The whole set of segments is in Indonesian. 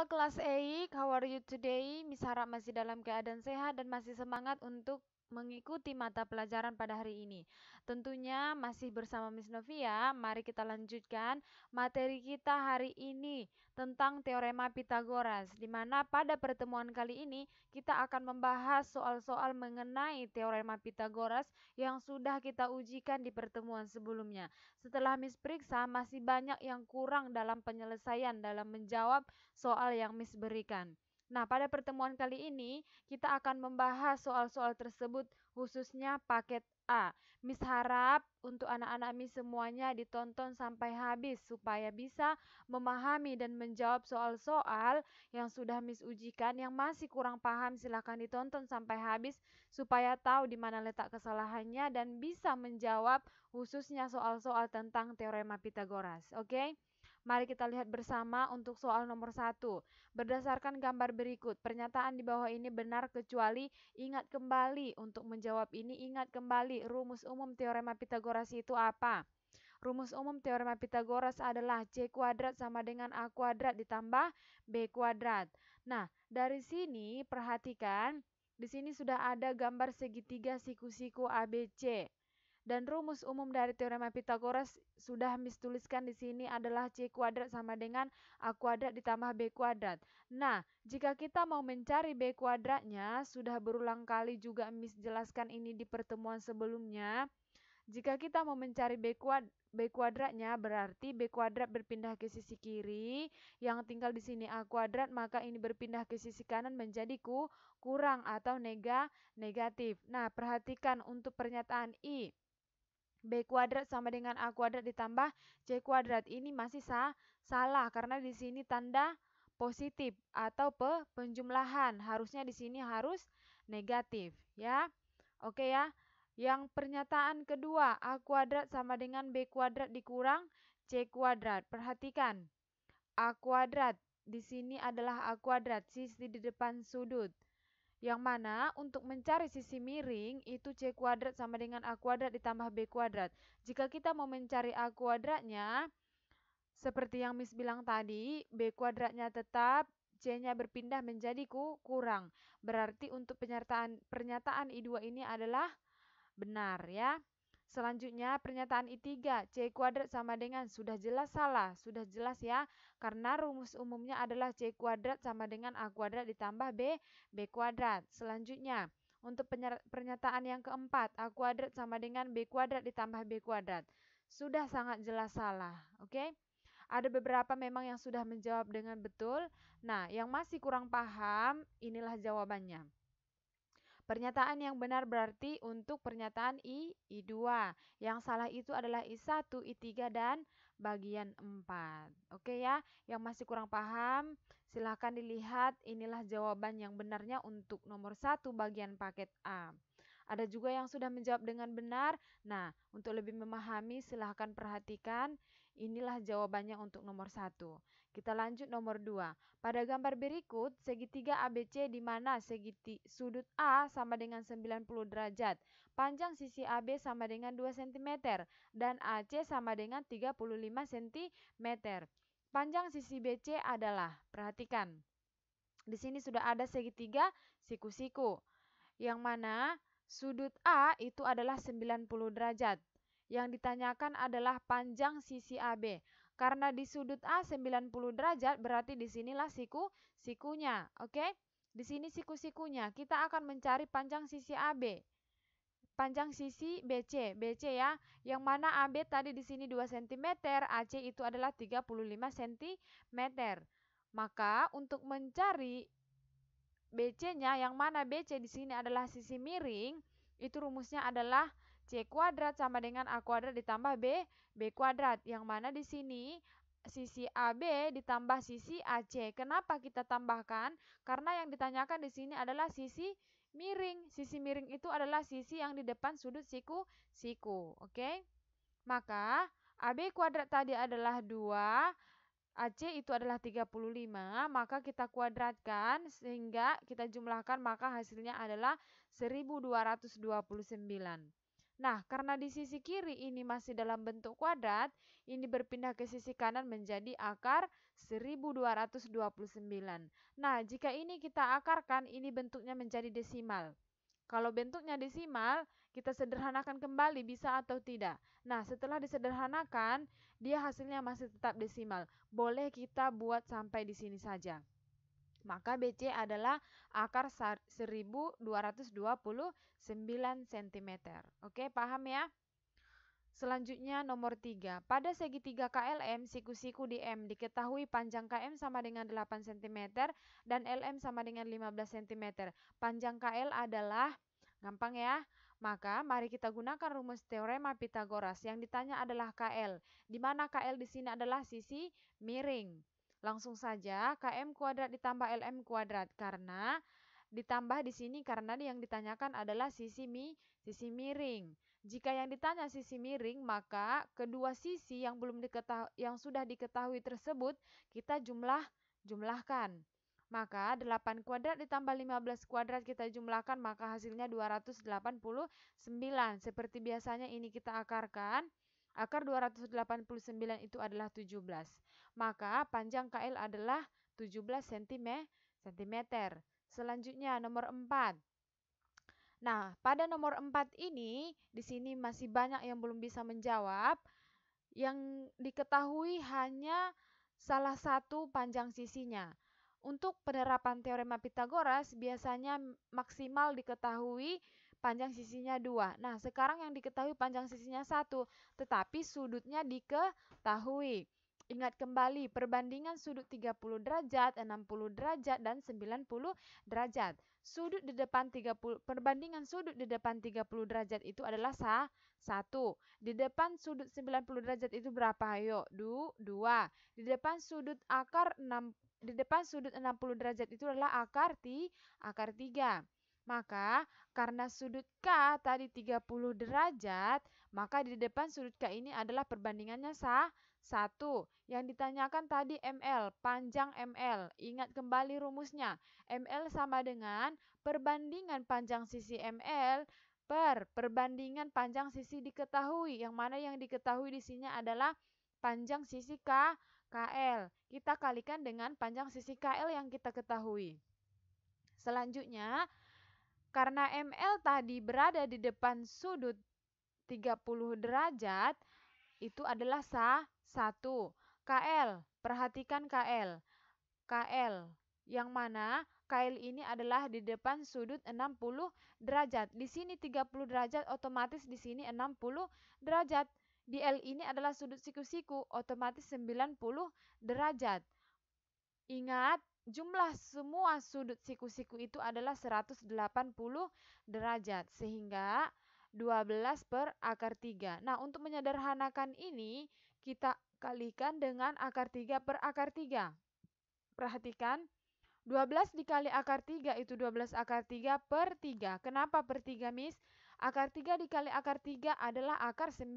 Halo kelas 8, how are you today? Miss harap masih dalam keadaan sehat dan masih semangat untuk mengikuti mata pelajaran pada hari ini. Tentunya masih bersama Miss Novia, mari kita lanjutkan materi kita hari ini tentang Teorema Pitagoras, di mana pada pertemuan kali ini kita akan membahas soal-soal mengenai Teorema Pitagoras yang sudah kita ujikan di pertemuan sebelumnya. Setelah Miss periksa, masih banyak yang kurang dalam penyelesaian dalam menjawab soal yang Miss berikan. Nah, pada pertemuan kali ini kita akan membahas soal-soal tersebut khususnya paket A. Miss harap untuk anak-anak Miss semuanya ditonton sampai habis supaya bisa memahami dan menjawab soal-soal yang sudah Miss ujikan. Yang masih kurang paham silahkan ditonton sampai habis supaya tahu di mana letak kesalahannya dan bisa menjawab khususnya soal-soal tentang Teorema Pitagoras. Oke? Mari kita lihat bersama untuk soal nomor 1. Berdasarkan gambar berikut, pernyataan di bawah ini benar kecuali ingat kembali. Untuk menjawab ini, ingat kembali rumus umum Teorema Pitagoras itu apa? Rumus umum Teorema Pitagoras adalah C kuadrat sama dengan A kuadrat ditambah B kuadrat. Nah, dari sini perhatikan, di sini sudah ada gambar segitiga siku-siku ABC. Dan rumus umum dari Teorema Pitagoras sudah Miss tuliskan di sini adalah C kuadrat sama dengan A kuadrat ditambah B kuadrat. Nah, jika kita mau mencari B kuadratnya, sudah berulang kali juga Miss jelaskan ini di pertemuan sebelumnya. Jika kita mau mencari B kuadratnya, berarti B kuadrat berpindah ke sisi kiri, yang tinggal di sini A kuadrat, maka ini berpindah ke sisi kanan menjadi kurang atau negatif. Nah, perhatikan untuk pernyataan I. B kuadrat sama dengan A kuadrat ditambah C kuadrat. Ini masih salah karena di sini tanda positif atau penjumlahan. Harusnya di sini harus negatif, ya. Oke ya. Yang pernyataan kedua, A kuadrat sama dengan B kuadrat dikurang C kuadrat. Perhatikan. A kuadrat di sini adalah A kuadrat, sisi di depan sudut. Yang mana untuk mencari sisi miring itu C kuadrat sama dengan A kuadrat ditambah B kuadrat. Jika kita mau mencari A kuadratnya, seperti yang Miss bilang tadi, B kuadratnya tetap, C-nya berpindah menjadi kurang. Berarti untuk pernyataan I2 ini adalah benar ya. Selanjutnya pernyataan I3, C kuadrat sama dengan, sudah jelas salah, sudah jelas ya. Karena rumus umumnya adalah C kuadrat sama dengan A kuadrat ditambah B kuadrat. Selanjutnya, untuk pernyataan yang keempat, A kuadrat sama dengan B kuadrat ditambah B kuadrat. Sudah sangat jelas salah, oke? Ada beberapa memang yang sudah menjawab dengan betul. Nah, yang masih kurang paham, inilah jawabannya. Pernyataan yang benar berarti untuk pernyataan I2. Yang salah itu adalah I1, I3, dan bagian 4. Oke ya, yang masih kurang paham, silahkan dilihat inilah jawaban yang benarnya untuk nomor 1 bagian paket A. Ada juga yang sudah menjawab dengan benar. Nah, untuk lebih memahami silahkan perhatikan inilah jawabannya untuk nomor 1. Kita lanjut nomor 2. Pada gambar berikut, segitiga ABC di mana sudut A sama dengan 90 derajat, panjang sisi AB sama dengan 2 cm, dan AC sama dengan 35 cm. Panjang sisi BC adalah, perhatikan, di sini sudah ada segitiga siku-siku, yang mana sudut A itu adalah 90 derajat. Yang ditanyakan adalah panjang sisi AB. Karena di sudut A 90 derajat, berarti di sinilah sikunya. Oke? Di sini siku-sikunya. Kita akan mencari panjang sisi AB. Panjang sisi BC. BC ya. Yang mana AB tadi di sini 2 cm, AC itu adalah 35 cm. Maka untuk mencari BC-nya, yang mana BC di sini adalah sisi miring, itu rumusnya adalah C kuadrat sama dengan A kuadrat ditambah B kuadrat. Yang mana di sini sisi AB ditambah sisi AC. Kenapa kita tambahkan? Karena yang ditanyakan di sini adalah sisi miring. Sisi miring itu adalah sisi yang di depan sudut siku. Oke? Maka AB kuadrat tadi adalah 2. AC itu adalah 35, maka kita kuadratkan sehingga kita jumlahkan, maka hasilnya adalah 1229. Nah, karena di sisi kiri ini masih dalam bentuk kuadrat, ini berpindah ke sisi kanan menjadi akar 1229. Nah, jika ini kita akarkan, ini bentuknya menjadi desimal. Kalau bentuknya desimal, kita sederhanakan kembali bisa atau tidak. Nah, setelah disederhanakan, dia hasilnya masih tetap desimal. Boleh kita buat sampai di sini saja. Maka BC adalah akar 1229 cm. Oke, paham ya? Selanjutnya nomor 3. Pada segitiga KLM, siku-siku di M diketahui panjang KM sama dengan 8 cm dan LM sama dengan 15 cm. Panjang KL adalah, gampang ya, maka mari kita gunakan rumus teorema Pitagoras. Yang ditanya adalah KL, di mana KL di sini adalah sisi miring. Langsung saja KM kuadrat ditambah LM kuadrat, karena ditambah di sini karena yang ditanyakan adalah sisi miring. Jika yang ditanya sisi miring, maka kedua sisi yang sudah diketahui tersebut kita jumlahkan. Maka 8 kuadrat ditambah 15 kuadrat kita jumlahkan, maka hasilnya 289. Seperti biasanya ini kita akarkan. Akar 289 itu adalah 17. Maka panjang KL adalah 17 cm. Selanjutnya nomor 4. Nah, pada nomor 4 ini, di sini masih banyak yang belum bisa menjawab. Yang diketahui hanya salah satu panjang sisinya. Untuk penerapan teorema Pitagoras, biasanya maksimal diketahui panjang sisinya 2. Nah, sekarang yang diketahui panjang sisinya 1, tetapi sudutnya diketahui. Ingat kembali, perbandingan sudut 30 derajat, 60 derajat, dan 90 derajat. Perbandingan sudut di depan 30 derajat itu adalah 1. Di depan sudut 90 derajat itu berapa? Ayo, 2. Di depan sudut 60 derajat itu adalah akar 3. Maka karena sudut K tadi 30 derajat, maka di depan sudut K ini adalah perbandingannya 1. Yang ditanyakan tadi ML, panjang ML. Ingat kembali rumusnya. ML sama dengan perbandingan panjang sisi ML per perbandingan panjang sisi diketahui. Yang mana yang diketahui di sini adalah panjang sisi KL. Kita kalikan dengan panjang sisi KL yang kita ketahui. Selanjutnya, karena ML tadi berada di depan sudut 30 derajat, itu adalah 1. KL, perhatikan KL. KL, yang mana KL ini adalah di depan sudut 60 derajat. Di sini 30 derajat, otomatis di sini 60 derajat. Di L ini adalah sudut siku-siku, otomatis 90 derajat. Ingat, jumlah semua sudut siku-siku itu adalah 180 derajat, sehingga 12 per akar 3. Nah, untuk menyederhanakan ini, kita kalikan dengan akar 3 per akar 3. Perhatikan, 12 dikali akar 3 itu 12 akar 3 per 3. Kenapa per 3, Miss? Akar 3 dikali akar 3 adalah akar 9.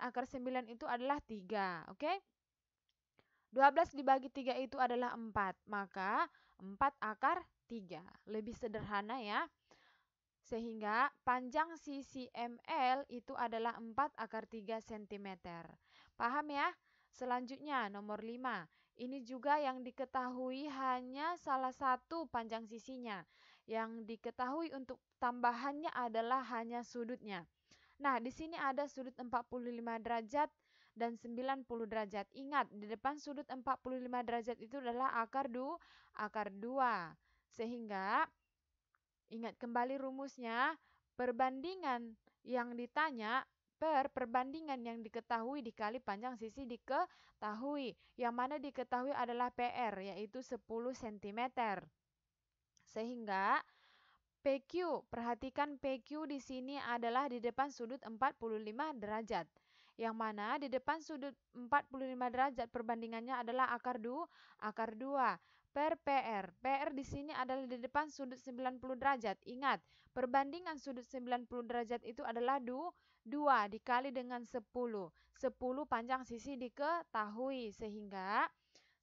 Akar 9 itu adalah 3. Oke? 12 dibagi 3 itu adalah 4. Maka 4 akar 3. Lebih sederhana ya. Sehingga panjang sisi ML itu adalah 4 akar 3 cm. Paham ya? Selanjutnya nomor 5. Ini juga yang diketahui hanya salah satu panjang sisinya. Yang diketahui untuk tambahannya adalah hanya sudutnya. Nah, di sini ada sudut 45 derajat dan 90 derajat. Ingat, di depan sudut 45 derajat itu adalah akar 2. Sehingga, ingat kembali rumusnya, perbandingan yang ditanya per perbandingan yang diketahui dikali panjang sisi diketahui. Yang mana diketahui adalah PR, yaitu 10 cm. Sehingga PQ, perhatikan PQ di sini adalah di depan sudut 45 derajat. Yang mana di depan sudut 45 derajat perbandingannya adalah akar 2 per PR. PR di sini adalah di depan sudut 90 derajat. Ingat, perbandingan sudut 90 derajat itu adalah 2 dikali dengan 10. 10 panjang sisi diketahui, sehingga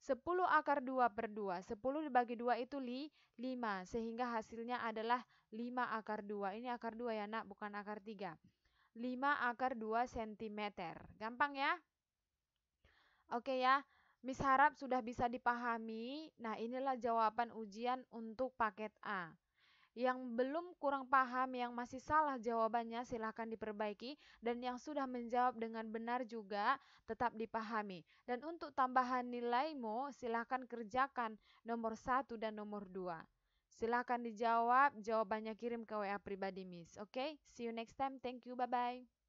10 akar 2 per 2. 10 dibagi 2 itu 5. Sehingga hasilnya adalah 5 akar 2. Ini akar 2 ya nak, bukan akar 3. 5/2 cm. Gampang ya? Oke ya, Miss harap sudah bisa dipahami. Nah, inilah jawaban ujian untuk paket A. Yang belum kurang paham, yang masih salah jawabannya silahkan diperbaiki. Dan yang sudah menjawab dengan benar juga tetap dipahami. Dan untuk tambahan nilaimu silahkan kerjakan nomor 1 dan nomor 2. Silahkan dijawab, jawabannya kirim ke WA pribadi Miss. Oke, see you next time. Thank you, bye-bye.